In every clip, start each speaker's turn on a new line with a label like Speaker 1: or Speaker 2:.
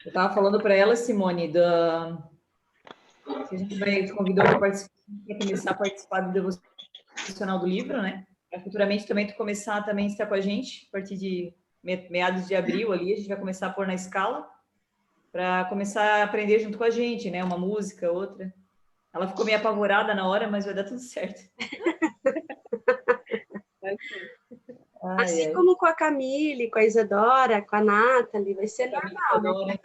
Speaker 1: Eu estava falando para ela, Simone, que a gente vai convidar para começar a participar do devocional do livro, né? Para futuramente também tu começar também a estar com a gente, a partir de meados de abril ali, a gente vai começar a pôr na escala, para começar a aprender junto com a gente, né? Uma música, outra. Ela ficou meio apavorada na hora, mas vai dar tudo certo.
Speaker 2: Assim como com a Camille, com a Isadora, com a Nathalie, vai ser normal, né?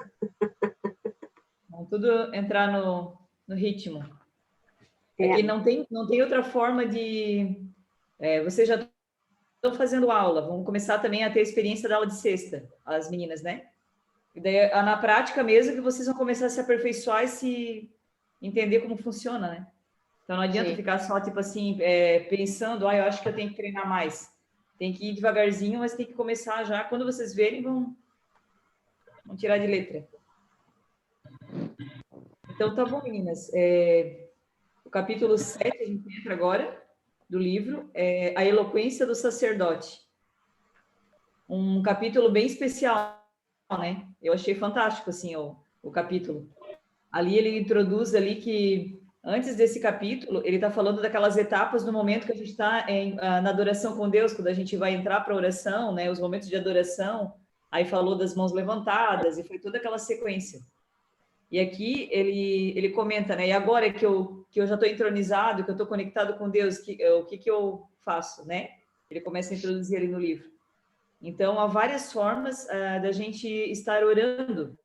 Speaker 1: Vamos tudo entrar no ritmo. É que não tem outra forma de... vocês já estão fazendo aula, vão começar também a ter a experiência da aula de sexta, as meninas, né? E daí, na prática mesmo, que vocês vão começar a se aperfeiçoar e se entender como funciona, né? Então, não adianta ficar só, tipo assim, pensando, eu acho que eu tenho que treinar mais. Tem que ir devagarzinho, mas tem que começar já. Quando vocês verem, vão tirar de letra. Então, tá bom, meninas. O capítulo 7, a gente entra agora, do livro, é A Eloquência do Sacerdote. Um capítulo bem especial, né? Eu achei fantástico, assim, o capítulo. Ali ele introduz ali que, antes desse capítulo, ele está falando daquelas etapas no momento que a gente está na adoração com Deus, quando a gente vai entrar para a oração, né? Os momentos de adoração. Aí falou das mãos levantadas, e foi toda aquela sequência. E aqui ele comenta, né? E agora que eu já estou entronizado, que eu estou conectado com Deus, o que eu faço, né? Ele começa a introduzir ali no livro. Então, há várias formas da gente estar orando.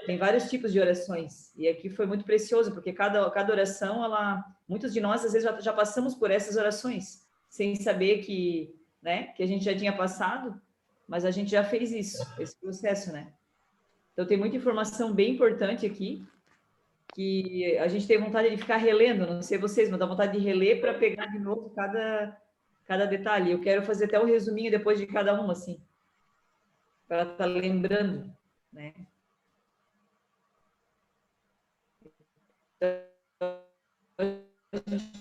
Speaker 1: Tem vários tipos de orações. E aqui foi muito precioso, porque cada oração, muitos de nós, às vezes, já passamos por essas orações, sem saber que a gente já tinha passado, mas a gente já fez isso, esse processo, né? Então, tem muita informação bem importante aqui, que a gente tem vontade de ficar relendo, não sei vocês, mas dá vontade de reler para pegar de novo cada detalhe. Eu quero fazer até um resuminho depois de cada uma, assim, para estar lembrando, né? Então, a gente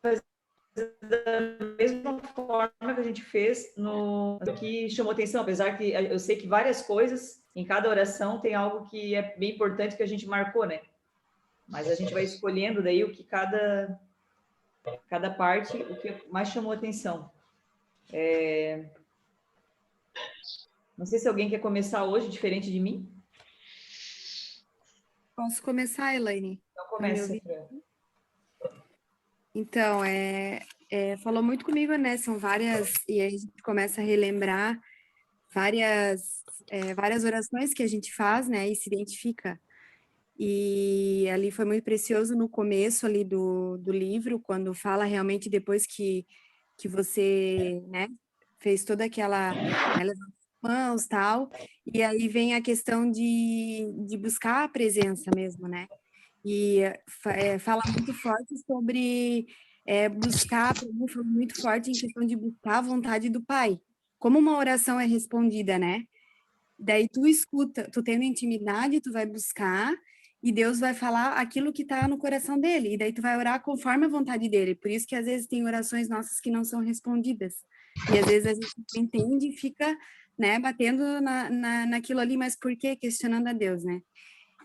Speaker 1: vai fazer da mesma forma que a gente fez no que chamou atenção, apesar que eu sei que várias coisas em cada oração tem algo que é bem importante que a gente marcou, né? Mas a gente vai escolhendo daí o que cada parte, o que mais chamou atenção. Não sei se alguém quer começar hoje, diferente de mim.
Speaker 3: Posso começar, Elaine?
Speaker 1: Então começa.
Speaker 3: Então, falou muito comigo, né? São várias, e aí a gente começa a relembrar várias orações que a gente faz, né? E se identifica. E ali foi muito precioso no começo ali do livro, quando fala realmente depois que você, né, fez toda aquela, né, mãos, tal, e aí vem a questão de buscar a presença mesmo, né? E fala muito forte sobre buscar, para mim foi muito forte em questão de buscar a vontade do Pai. Como uma oração é respondida, né? Daí tu escuta, tu tendo intimidade, tu vai buscar e Deus vai falar aquilo que está no coração dele. E daí tu vai orar conforme a vontade dele. Por isso que às vezes tem orações nossas que não são respondidas. E às vezes a gente não entende e fica, né, batendo naquilo ali, mas por quê? Questionando a Deus, né?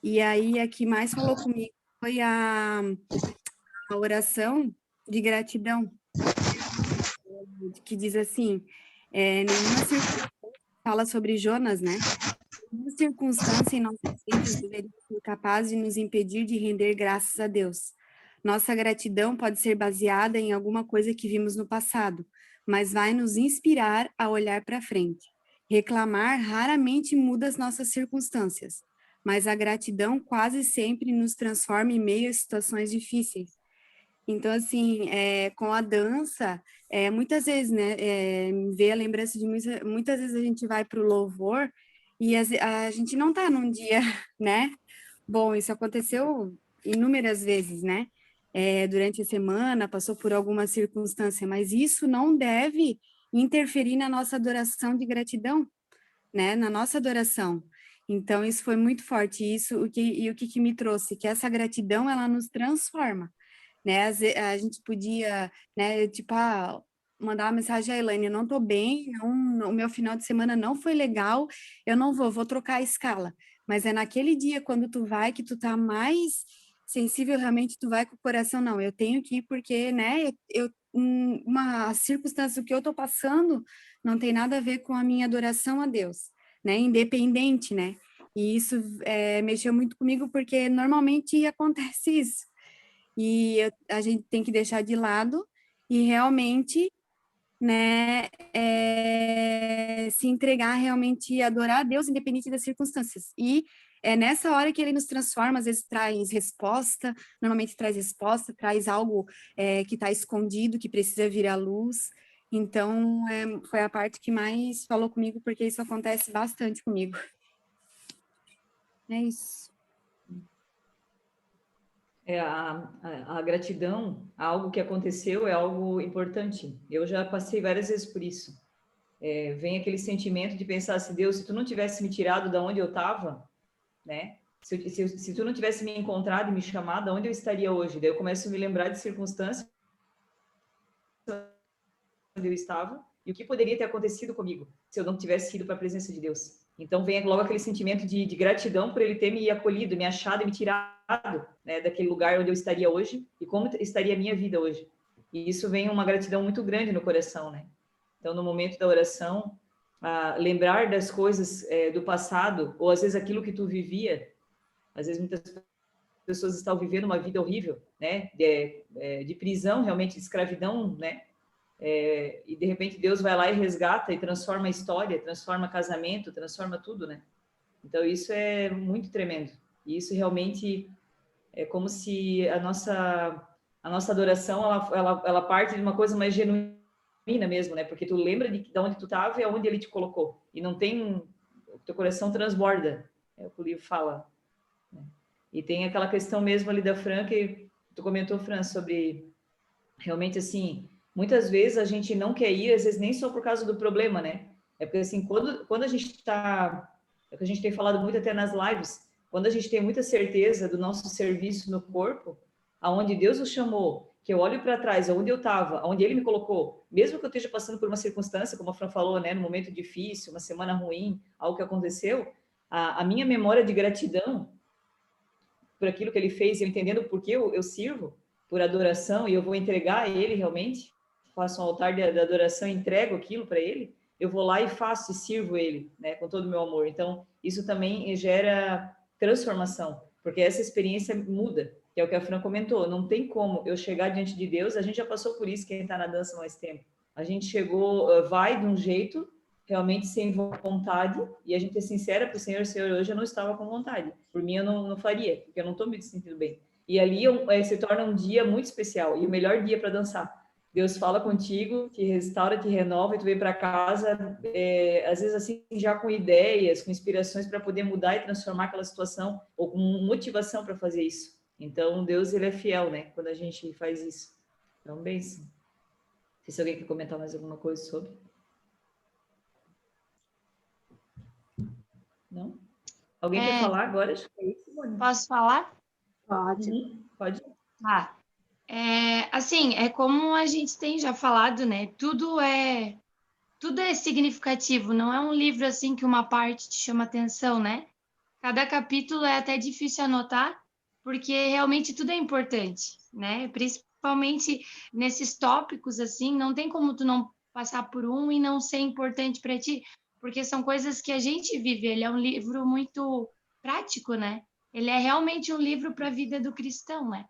Speaker 3: E aí a que mais falou comigo foi a oração de gratidão, que diz assim, nenhuma circunstância fala sobre Jonas, né? Nenhuma circunstância em nossas vidas deveria ser capaz de nos impedir de render graças a Deus. Nossa gratidão pode ser baseada em alguma coisa que vimos no passado, mas vai nos inspirar a olhar para frente. Reclamar raramente muda as nossas circunstâncias, mas a gratidão quase sempre nos transforma em meio a situações difíceis. Então, assim, com a dança, muitas vezes, né, vê a lembrança de muitas vezes a gente vai para o louvor e a gente não está num dia, né? Bom, isso aconteceu inúmeras vezes, né? Durante a semana, passou por alguma circunstância, mas isso não deve interferir na nossa adoração de gratidão, né? Na nossa adoração. Então, isso foi muito forte. O que me trouxe? Que essa gratidão, ela nos transforma, né? A gente podia, né, tipo, mandar uma mensagem à Elaine, eu não tô bem, o meu final de semana não foi legal, eu não vou trocar a escala. Mas é naquele dia, quando tu vai, que tu tá mais sensível, realmente tu vai com o coração, não, eu tenho que ir porque, né, uma circunstância que eu tô passando não tem nada a ver com a minha adoração a Deus, né, independente, né, e isso mexeu muito comigo porque normalmente acontece isso, e a gente tem que deixar de lado e realmente, né, se entregar realmente e adorar a Deus independente das circunstâncias. E é nessa hora que ele nos transforma, às vezes traz resposta, normalmente traz resposta, traz algo que está escondido, que precisa vir à luz. Então, foi a parte que mais falou comigo, porque isso acontece bastante comigo. É isso.
Speaker 1: A gratidão a algo que aconteceu é algo importante. Eu já passei várias vezes por isso. Vem aquele sentimento de pensar assim, Deus, se tu não tivesse me tirado da onde eu estava, né? Se tu não tivesse me encontrado e me chamado, onde eu estaria hoje? Daí eu começo a me lembrar de circunstâncias onde eu estava e o que poderia ter acontecido comigo se eu não tivesse ido para a presença de Deus. Então vem logo aquele sentimento de gratidão por ele ter me acolhido, me achado e me tirado, né, daquele lugar onde eu estaria hoje e como estaria a minha vida hoje. E isso vem uma gratidão muito grande no coração, né? Então no momento da oração, lembrar das coisas do passado ou às vezes aquilo que tu vivia, às vezes muitas pessoas estão vivendo uma vida horrível, né? De prisão, realmente de escravidão, né? E de repente Deus vai lá e resgata e transforma a história, transforma casamento, transforma tudo, né? Então isso é muito tremendo. E isso realmente é como se a nossa adoração ela parte de uma coisa mais genuína mesmo, né? Porque tu lembra de onde tu estava e aonde ele te colocou. E não tem o teu coração transborda, é o que o livro fala. Né? E tem aquela questão mesmo ali da Fran que tu comentou, Fran, sobre realmente assim, muitas vezes a gente não quer ir, às vezes nem só por causa do problema, né? É porque assim, quando a gente está, é o que a gente tem falado muito até nas lives, quando a gente tem muita certeza do nosso serviço no corpo, aonde Deus nos chamou, que eu olho para trás, aonde eu estava, aonde Ele me colocou, mesmo que eu esteja passando por uma circunstância, como a Fran falou, né, num momento difícil, uma semana ruim, algo que aconteceu, a minha memória de gratidão por aquilo que Ele fez, eu entendendo por que eu sirvo, por adoração, e eu vou entregar a Ele realmente, faço um altar da adoração, entrego aquilo para Ele, eu vou lá e faço e sirvo Ele, né, com todo o meu amor. Então, isso também gera transformação, porque essa experiência muda, que é o que a Fran comentou, não tem como eu chegar diante de Deus, a gente já passou por isso, quem está na dança mais tempo. A gente chegou, vai de um jeito, realmente sem vontade, e a gente é sincera para o Senhor, Senhor, hoje eu não estava com vontade, por mim eu não faria, porque eu não estou me sentindo bem. E ali se torna um dia muito especial, e o melhor dia para dançar. Deus fala contigo, te restaura, te renova, e tu vem para casa, às vezes assim, já com ideias, com inspirações para poder mudar e transformar aquela situação, ou com motivação para fazer isso. Então, Deus, ele é fiel, né, quando a gente faz isso. Então, bem, sim. Não sei se alguém quer comentar mais alguma coisa sobre. Não? Alguém quer falar agora? Acho que é isso, Simone.
Speaker 4: Posso falar?
Speaker 2: Pode.
Speaker 1: Pode.
Speaker 4: Tá. Assim, é como a gente tem já falado, né? Tudo é significativo, não é um livro assim que uma parte te chama atenção, né? Cada capítulo é até difícil anotar, porque realmente tudo é importante, né? Principalmente nesses tópicos assim, não tem como tu não passar por um e não ser importante para ti, porque são coisas que a gente vive. Ele é um livro muito prático, né? Ele é realmente um livro para a vida do cristão, né?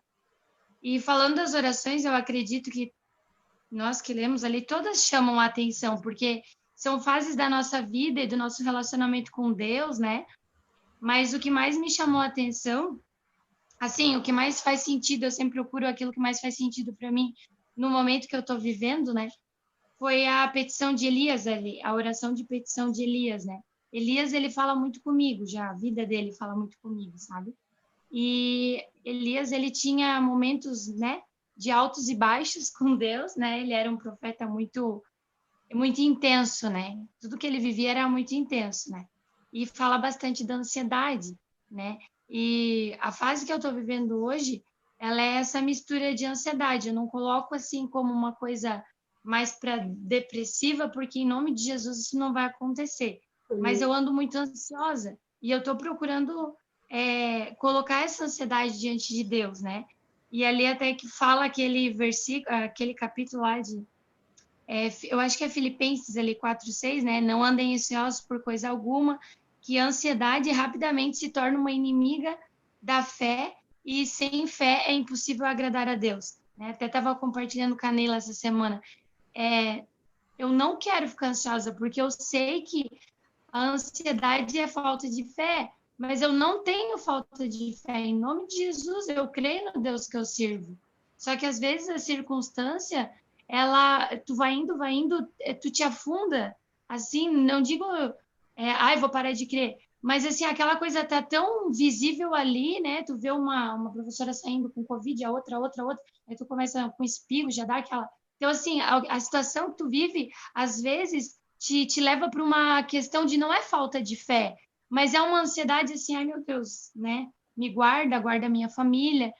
Speaker 4: E falando das orações, eu acredito que nós que lemos ali, todas chamam a atenção, porque são fases da nossa vida e do nosso relacionamento com Deus, né? Mas o que mais me chamou a atenção, assim, o que mais faz sentido, eu sempre procuro aquilo que mais faz sentido para mim no momento que eu estou vivendo, né? Foi a petição de Elias ali, a oração de petição de Elias, né? Elias, ele fala muito comigo já, a vida dele fala muito comigo, sabe? E Elias, ele tinha momentos, né, de altos e baixos com Deus, né? Ele era um profeta muito intenso, né? Tudo que ele vivia era muito intenso, né? E fala bastante da ansiedade, né? E a fase que eu estou vivendo hoje, ela é essa mistura de ansiedade. Eu não coloco assim como uma coisa mais para depressiva, porque em nome de Jesus isso não vai acontecer. Mas eu ando muito ansiosa e eu estou procurando colocar essa ansiedade diante de Deus, né? E ali até que fala aquele versículo, aquele capítulo lá de... eu acho que é Filipenses ali 4:6, né? Não andem ansiosos por coisa alguma, que a ansiedade rapidamente se torna uma inimiga da fé e sem fé é impossível agradar a Deus. Né? Até estava compartilhando com a Neila essa semana. Eu não quero ficar ansiosa, porque eu sei que a ansiedade é falta de fé, mas eu não tenho falta de fé. Em nome de Jesus, eu creio no Deus que eu sirvo. Só que às vezes a circunstância, tu vai indo, tu te afunda. Assim, não digo, vou parar de crer. Mas assim, aquela coisa tá tão visível ali, né? Tu vê uma professora saindo com Covid, a outra, aí tu começa com espirro, já dá aquela... Então, assim, a situação que tu vive, às vezes, te leva para uma questão de não é falta de fé, mas é uma ansiedade assim, ai meu Deus, né? Me guarda a minha família.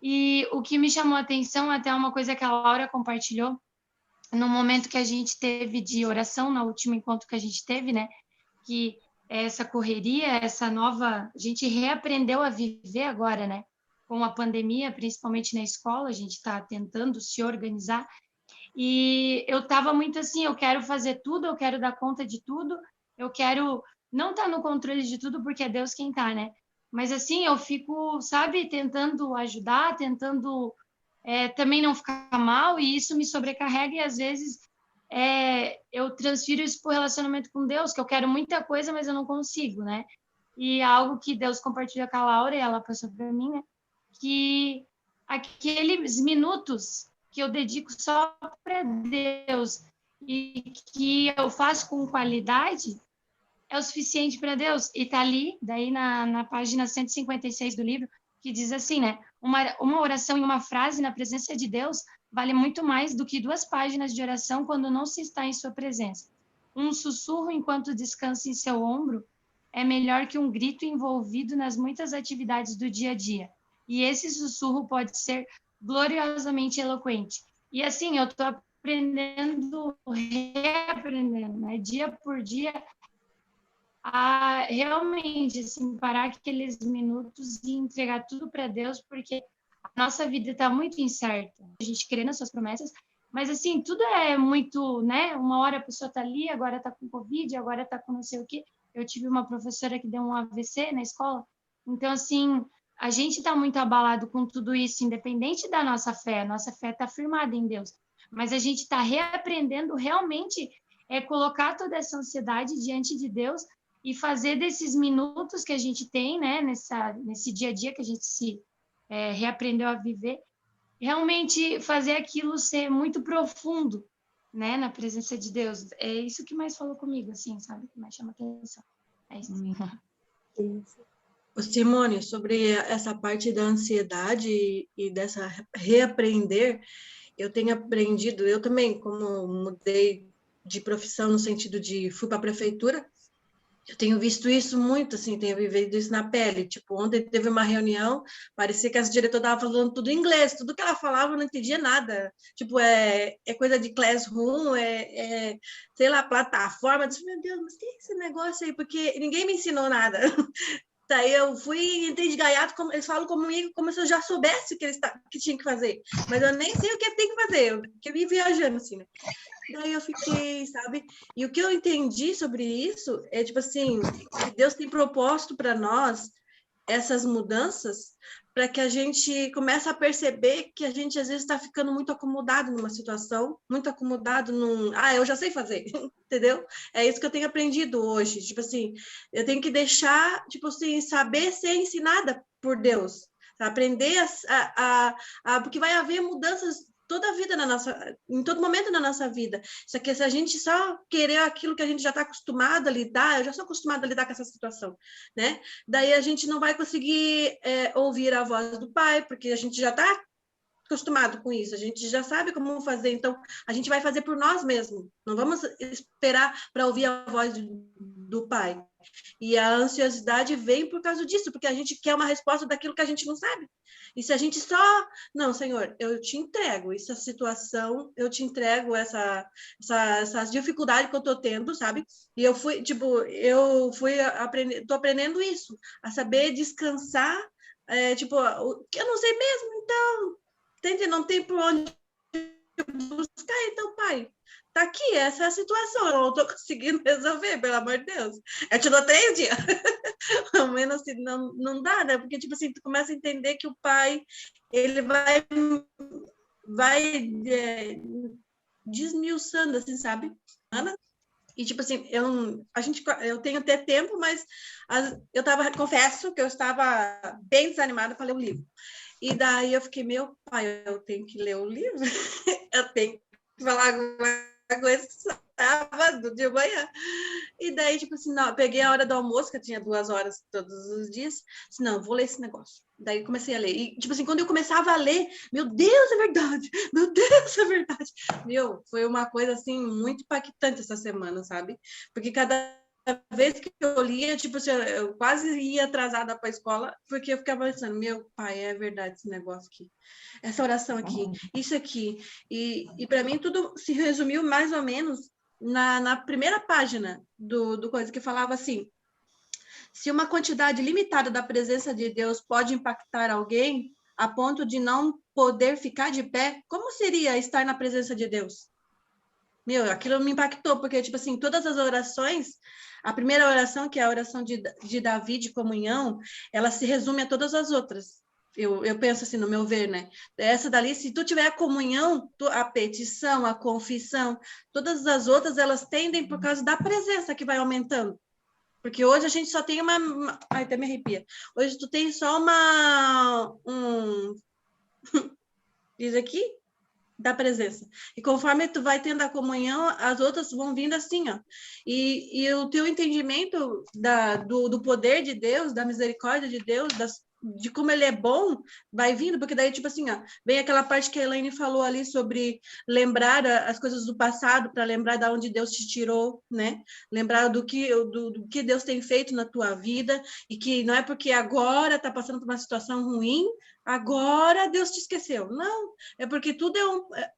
Speaker 4: E o que me chamou a atenção, até uma coisa que a Laura compartilhou, no momento que a gente teve de oração, no último encontro que a gente teve, né? Que essa correria, essa nova... A gente reaprendeu a viver agora, né? Com a pandemia, principalmente na escola, a gente está tentando se organizar. E eu estava muito assim, eu quero fazer tudo, eu quero dar conta de tudo, eu quero não estar no controle de tudo, porque é Deus quem está, né? Mas assim, eu fico, sabe, tentando ajudar, tentando também não ficar mal, e isso me sobrecarrega, e às vezes eu transfiro isso para o relacionamento com Deus, que eu quero muita coisa, mas eu não consigo, né? E algo que Deus compartilha com a Laura, e ela passou para mim, né? Que aqueles minutos que eu dedico só para Deus e que eu faço com qualidade é o suficiente para Deus. E tá ali, daí na página 156 do livro, que diz assim, né? Uma oração e uma frase na presença de Deus vale muito mais do que 2 páginas de oração quando não se está em sua presença. Um sussurro enquanto descansa em seu ombro é melhor que um grito envolvido nas muitas atividades do dia a dia. E esse sussurro pode ser gloriosamente eloquente. E assim, eu estou reaprendendo, né? Dia por dia, a realmente assim, parar aqueles minutos e entregar tudo para Deus, porque a nossa vida está muito incerta. A gente crê nas suas promessas, mas assim, tudo é muito, né? Uma hora a pessoa está ali, agora está com Covid, agora está com não sei o quê. Eu tive uma professora que deu um AVC na escola. Então, assim, a gente está muito abalado com tudo isso, independente da nossa fé. A nossa fé está firmada em Deus. Mas a gente está reaprendendo realmente colocar toda essa ansiedade diante de Deus e fazer desses minutos que a gente tem, né, nesse dia a dia que a gente se reaprendeu a viver, realmente fazer aquilo ser muito profundo, né, na presença de Deus. É isso que mais falou comigo, assim, sabe? Que mais chama atenção. É isso.
Speaker 5: Simone, sobre essa parte da ansiedade e dessa reaprender, eu tenho aprendido, eu também, como mudei de profissão no sentido de fui para a prefeitura, eu tenho visto isso muito, assim, tenho vivido isso na pele. Tipo, ontem teve uma reunião, parecia que essa diretora estava falando tudo em inglês, tudo que ela falava eu não entendia nada. Tipo, é coisa de classroom, sei lá, plataforma. Eu disse, meu Deus, mas que é esse negócio aí? Porque ninguém me ensinou nada. Daí eu fui, entrei de gaiato, eles falam comigo como se eu já soubesse o que tinha que fazer. Mas eu nem sei o que tem que fazer, porque eu vim viajando, assim, né? Daí eu fiquei, sabe? E o que eu entendi sobre isso é, tipo assim, que Deus tem proposto para nós essas mudanças para que a gente comece a perceber que a gente, às vezes, está ficando muito acomodado numa situação, muito acomodado eu já sei fazer, entendeu? É isso que eu tenho aprendido hoje. Tipo assim, eu tenho que deixar, tipo assim, saber ser ensinada por Deus, aprender porque vai haver mudanças toda a vida em todo momento na nossa vida. Só que se a gente só querer aquilo que a gente já está acostumado a lidar, eu já sou acostumada a lidar com essa situação, né? Daí a gente não vai conseguir ouvir a voz do Pai, porque a gente já está acostumado com isso, a gente já sabe como fazer, então a gente vai fazer por nós mesmos. Não vamos esperar para ouvir a voz do Pai. E a ansiosidade vem por causa disso, porque a gente quer uma resposta daquilo que a gente não sabe. E se a gente só... Não, Senhor, eu te entrego essa situação, eu te entrego essa dificuldade que eu estou tendo, sabe? E eu fui aprendendo, tô aprendendo isso, a saber descansar, que eu não sei mesmo, então, entende? Não tem por onde buscar, então, Pai, tá aqui, essa é a situação, eu não tô conseguindo resolver, pelo amor de Deus. Eu te dou 3 dias. Ao menos assim, não dá, né? Porque, tipo assim, tu começa a entender que o Pai, ele vai desmiuçando, assim, sabe? E, tipo assim, eu tenho até tempo, mas confesso que eu estava bem desanimada para ler o livro. E daí eu fiquei, meu pai, eu tenho que ler o livro, eu tenho que falar alguma coisa sábado de manhã. E daí, tipo assim, não, eu peguei a hora do almoço, que eu tinha 2 horas todos os dias, disse, não, vou ler esse negócio. Daí comecei a ler. E, tipo assim, quando eu começava a ler, meu Deus, é verdade! Meu Deus, é verdade! Foi uma coisa, assim, muito impactante essa semana, sabe? Porque cada vez que eu lia, tipo assim, eu quase ia atrasada para a escola, porque eu ficava pensando, meu pai, é verdade esse negócio aqui, essa oração aqui, isso aqui. E para mim tudo se resumiu mais ou menos na primeira página do coisa, que falava assim, se uma quantidade limitada da presença de Deus pode impactar alguém a ponto de não poder ficar de pé, como seria estar na presença de Deus? Aquilo me impactou, porque, tipo assim, todas as orações, a primeira oração, que é a oração de Davi, de comunhão, ela se resume a todas as outras. Eu penso assim, no meu ver, né? Essa dali, se tu tiver a comunhão, a petição, a confissão, todas as outras, elas tendem por causa da presença que vai aumentando. Porque hoje a gente só tem Ai, até me arrepia. Hoje tu tem só Diz aqui? Da presença. E conforme tu vai tendo a comunhão, as outras vão vindo assim, ó. E o teu entendimento do poder de Deus, da misericórdia de Deus, de como ele é bom, vai vindo, porque daí, tipo assim, ó, vem aquela parte que a Elaine falou ali sobre lembrar as coisas do passado, para lembrar de onde Deus te tirou, né? Lembrar do que Deus tem feito na tua vida, e que não é porque agora tá passando por uma situação ruim, agora Deus te esqueceu. Não, é porque tudo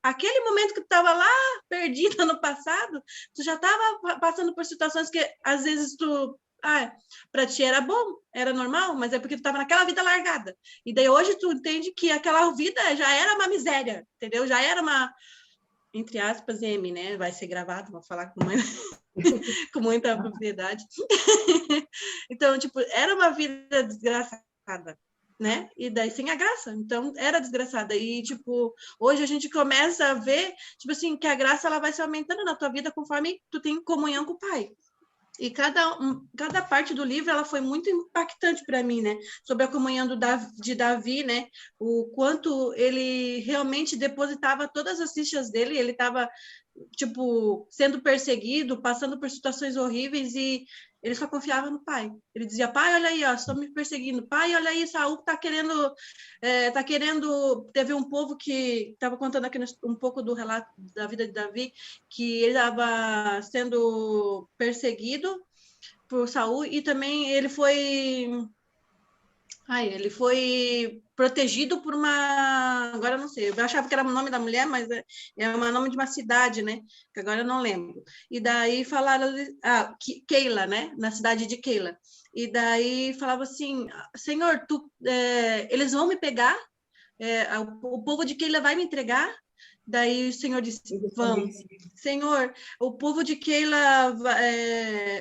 Speaker 5: aquele momento que tu estava lá perdida no passado, tu já estava passando por situações que às vezes para ti era bom, era normal, mas é porque tu estava naquela vida largada. E daí hoje tu entende que aquela vida já era uma miséria, entendeu? Já era uma, entre aspas, né? Vai ser gravado, vou falar com muita propriedade. Então, tipo, era uma vida desgraçada, né? E daí sem a graça. Então, era desgraçada. E, tipo, hoje a gente começa a ver, tipo assim, que a graça ela vai se aumentando na tua vida conforme tu tem comunhão com o Pai. E cada parte do livro ela foi muito impactante para mim, né? Sobre a comunhão de Davi, né? O quanto ele realmente depositava todas as fichas dele, ele estava tipo sendo perseguido, passando por situações horríveis e ele só confiava no pai. Ele dizia: pai, olha aí, ó, estão me perseguindo. Pai, olha aí, Saul tá querendo. Teve um povo que estava contando aqui um pouco do relato da vida de Davi, que ele estava sendo perseguido por Saul e também ele foi protegido por uma... Agora eu não sei, eu achava que era o nome da mulher, mas é o nome de uma cidade, né? Que agora eu não lembro. E daí falaram... Keila, né? Na cidade de Keila. E daí falava assim, Senhor, eles vão me pegar? O povo de Keila vai me entregar? Daí o Senhor disse, vamos. Senhor, o povo de Keila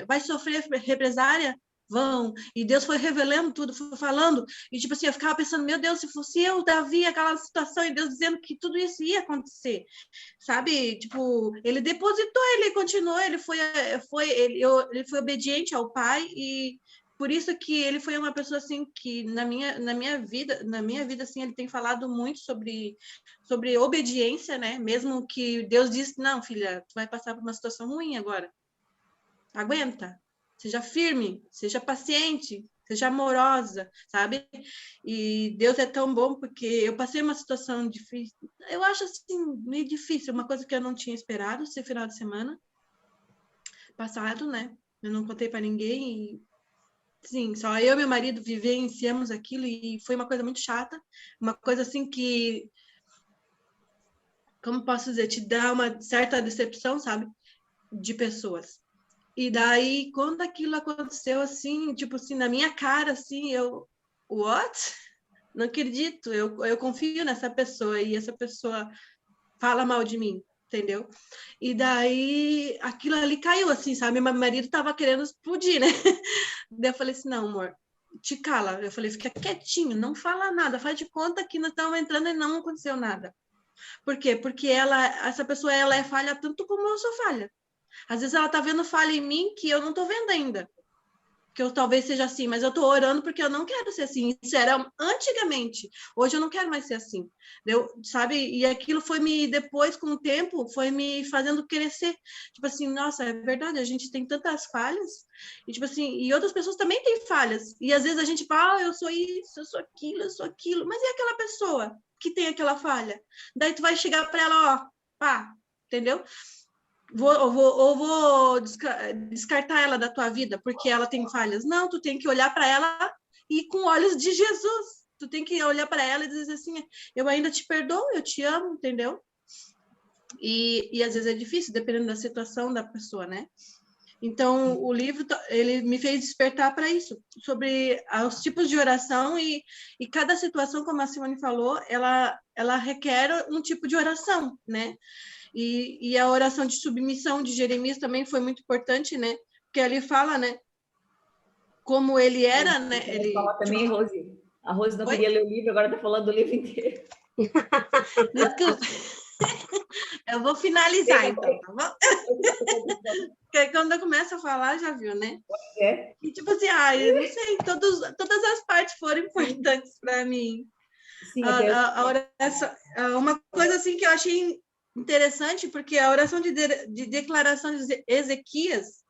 Speaker 5: vai sofrer represária? Vão. E Deus foi revelando tudo, foi falando. E, tipo assim, eu ficava pensando, meu Deus, se fosse eu, Davi, aquela situação, e Deus dizendo que tudo isso ia acontecer. Sabe? Tipo, ele depositou, ele continuou, ele foi obediente ao Pai e por isso que ele foi uma pessoa assim que na minha vida assim, ele tem falado muito sobre obediência, né? Mesmo que Deus disse, não, filha, tu vai passar por uma situação ruim agora. Aguenta. Seja firme, seja paciente, seja amorosa, sabe? E Deus é tão bom porque eu passei uma situação difícil. Eu acho assim meio difícil, uma coisa que eu não tinha esperado esse final de semana passado, né? Eu não contei para ninguém. E, sim, só eu e meu marido vivenciamos aquilo e foi uma coisa muito chata. Uma coisa assim que, como posso dizer, te dá uma certa decepção, sabe? De pessoas. E daí, quando aquilo aconteceu assim, tipo assim, na minha cara, assim, eu, what? Não acredito, eu confio nessa pessoa e essa pessoa fala mal de mim, entendeu? E daí, aquilo ali caiu, assim, sabe? Meu marido tava querendo explodir, né? Daí eu falei assim, não, amor, te cala. Eu falei, fica quietinho, não fala nada, faz de conta que nós estamos entrando e não aconteceu nada. Por quê? Porque essa pessoa, ela é falha tanto como eu sou falha. Às vezes ela tá vendo falha em mim que eu não tô vendo ainda. Que eu talvez seja assim, mas eu tô orando porque eu não quero ser assim. Isso era antigamente. Hoje eu não quero mais ser assim. Sabe? E aquilo foi depois, com o tempo, foi me fazendo crescer. Tipo assim, nossa, é verdade, a gente tem tantas falhas. E tipo assim, e outras pessoas também têm falhas. E às vezes a gente fala, eu sou isso, eu sou aquilo, eu sou aquilo. Mas e aquela pessoa que tem aquela falha? Daí tu vai chegar para ela, ó, pá, entendeu? Vou descartar ela da tua vida porque ela tem falhas. Não, tu tem que olhar para ela e com olhos de Jesus. Tu tem que olhar para ela e dizer assim, eu ainda te perdoo, eu te amo, entendeu? E às vezes é difícil, dependendo da situação da pessoa, né? Então, o livro, ele me fez despertar para isso, sobre os tipos de oração e cada situação, como a Simone falou, ela requer um tipo de oração, né? E a oração de submissão de Jeremias também foi muito importante, né? Porque ele fala, né? Como ele era, né?
Speaker 1: Ele fala também, Rose. A Rose não queria ler o livro, agora está falando do livro inteiro.
Speaker 5: Desculpa. Eu vou finalizar, então, tá bom? Porque quando eu começo a falar, já viu, né?
Speaker 1: É.
Speaker 5: E tipo assim, eu não sei, todas as partes foram importantes para mim.
Speaker 1: Sim,
Speaker 5: uma coisa assim que eu achei interessante, porque a oração de declaração de Ezequias,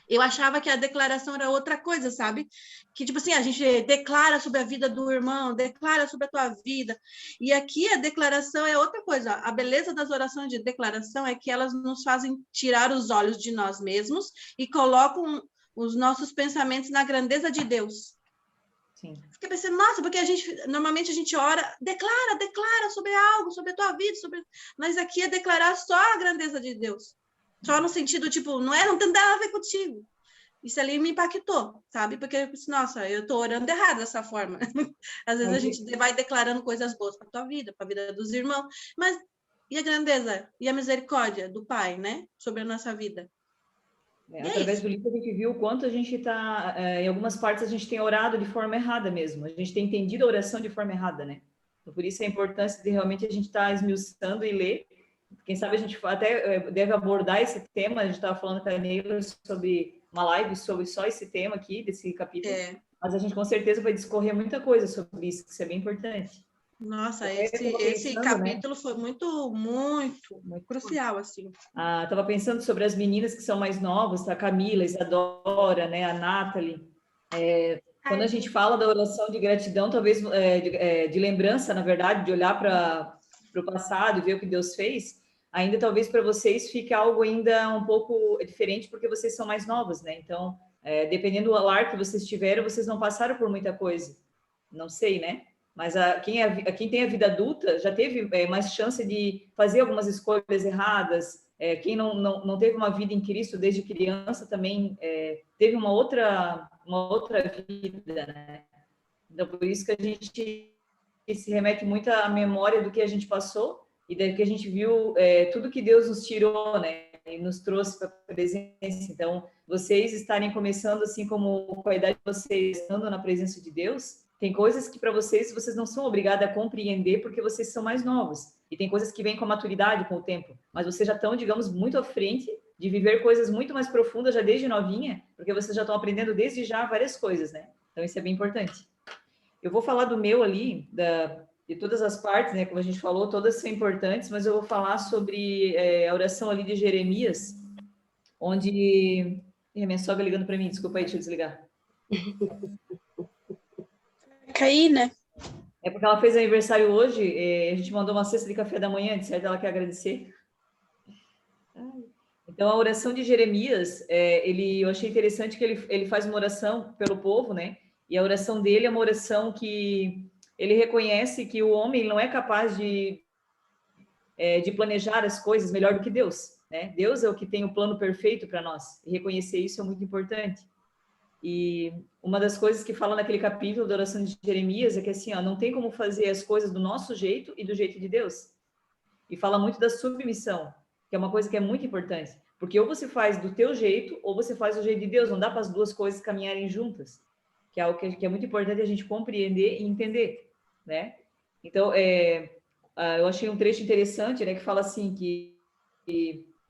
Speaker 5: eu achava que a declaração era outra coisa, sabe? Que, tipo assim, a gente declara sobre a vida do irmão, declara sobre a tua vida. E aqui a declaração é outra coisa. A beleza das orações de declaração é que elas nos fazem tirar os olhos de nós mesmos e colocam os nossos pensamentos na grandeza de Deus.
Speaker 1: Sim.
Speaker 5: Fiquei pensando, nossa, porque normalmente a gente ora, declara sobre algo, sobre a tua vida, mas aqui é declarar só a grandeza de Deus. Só no sentido, tipo, não tem nada a ver contigo. Isso ali me impactou, sabe? Porque eu pensei, nossa, eu tô orando errado dessa forma. Às vezes a gente vai declarando coisas boas para tua vida, para a vida dos irmãos, mas e a grandeza e a misericórdia do Pai, né? Sobre a nossa vida.
Speaker 1: Através do livro a gente viu o quanto a gente está, em algumas partes a gente tem orado de forma errada mesmo, a gente tem entendido a oração de forma errada, né? Então, por isso a importância de realmente a gente estar esmiuçando e ler. Quem sabe a gente até deve abordar esse tema, a gente estava falando com a Neila sobre uma live sobre só esse tema aqui, desse capítulo, mas a gente com certeza vai discorrer muita coisa sobre isso, que isso é bem importante.
Speaker 5: Nossa, esse capítulo, né? Foi muito crucial, assim.
Speaker 1: Estava pensando sobre as meninas que são mais novas, a Camila, a Isadora, né, a Nathalie. Quando a gente fala da oração de gratidão, talvez de lembrança, na verdade, de olhar para o passado e ver o que Deus fez, ainda talvez para vocês fique algo ainda um pouco diferente, porque vocês são mais novas, né? Então, dependendo do lar que vocês tiveram, vocês não passaram por muita coisa. Não sei, né? Mas quem tem a vida adulta já teve mais chance de fazer algumas escolhas erradas. Quem não teve uma vida em Cristo desde criança também teve uma outra vida, né? Então, por isso que a gente se remete muito à memória do que a gente passou e do que a gente viu, tudo que Deus nos tirou, né? E nos trouxe para a presença. Então, vocês estarem começando assim como com a idade de vocês, estando na presença de Deus, tem coisas que para vocês não são obrigados a compreender porque vocês são mais novos. E tem coisas que vêm com a maturidade, com o tempo. Mas vocês já estão, digamos, muito à frente de viver coisas muito mais profundas já desde novinha, porque vocês já estão aprendendo desde já várias coisas, né? Então, isso é bem importante. Eu vou falar do meu ali, de todas as partes, né? Como a gente falou, todas são importantes, mas eu vou falar sobre a oração ali de Jeremias, onde... minha sogra ligando para mim, desculpa aí, deixa eu desligar.
Speaker 2: Cair, né?
Speaker 1: É porque ela fez aniversário hoje, a gente mandou uma cesta de café da manhã, de certo ela quer agradecer. Então, Então, a oração de Jeremias, eu achei interessante que ele faz uma oração pelo povo, né? E a oração dele é uma oração que ele reconhece que o homem não é capaz de planejar as coisas melhor do que Deus, né? Deus é o que tem o plano perfeito para nós. E reconhecer isso é muito importante. E uma das coisas que fala naquele capítulo da oração de Jeremias é que assim, ó, não tem como fazer as coisas do nosso jeito e do jeito de Deus. E fala muito da submissão, que é uma coisa que é muito importante. Porque ou você faz do teu jeito, ou você faz do jeito de Deus. Não dá para as duas coisas caminharem juntas. Que é algo que é muito importante a gente compreender e entender, né? Então, eu achei um trecho interessante, né? Que fala assim,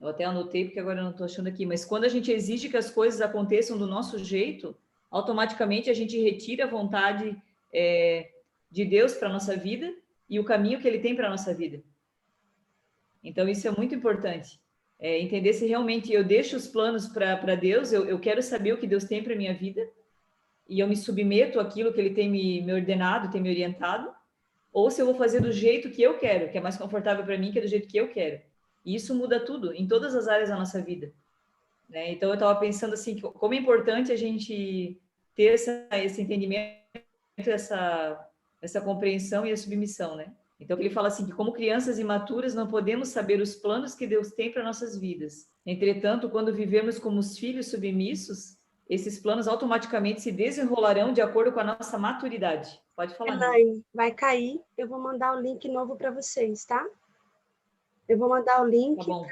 Speaker 1: eu até anotei, porque agora eu não estou achando aqui, mas quando a gente exige que as coisas aconteçam do nosso jeito, automaticamente a gente retira a vontade de Deus para a nossa vida e o caminho que Ele tem para a nossa vida. Então, isso é muito importante. Entender se realmente eu deixo os planos para Deus, eu quero saber o que Deus tem para a minha vida, e eu me submeto àquilo que Ele tem me ordenado, tem me orientado, ou se eu vou fazer do jeito que eu quero, que é mais confortável para mim, que é do jeito que eu quero. E isso muda tudo, em todas as áreas da nossa vida, né? Então, eu estava pensando assim, como é importante a gente ter esse entendimento, essa compreensão e a submissão, né? Então, ele fala assim, que como crianças imaturas não podemos saber os planos que Deus tem para nossas vidas. Entretanto, quando vivemos como os filhos submissos, esses planos automaticamente se desenrolarão de acordo com a nossa maturidade. Pode falar.
Speaker 2: Elaine, vai cair. Eu vou mandar o link novo para vocês, tá? Eu vou mandar o link
Speaker 1: Tá bom.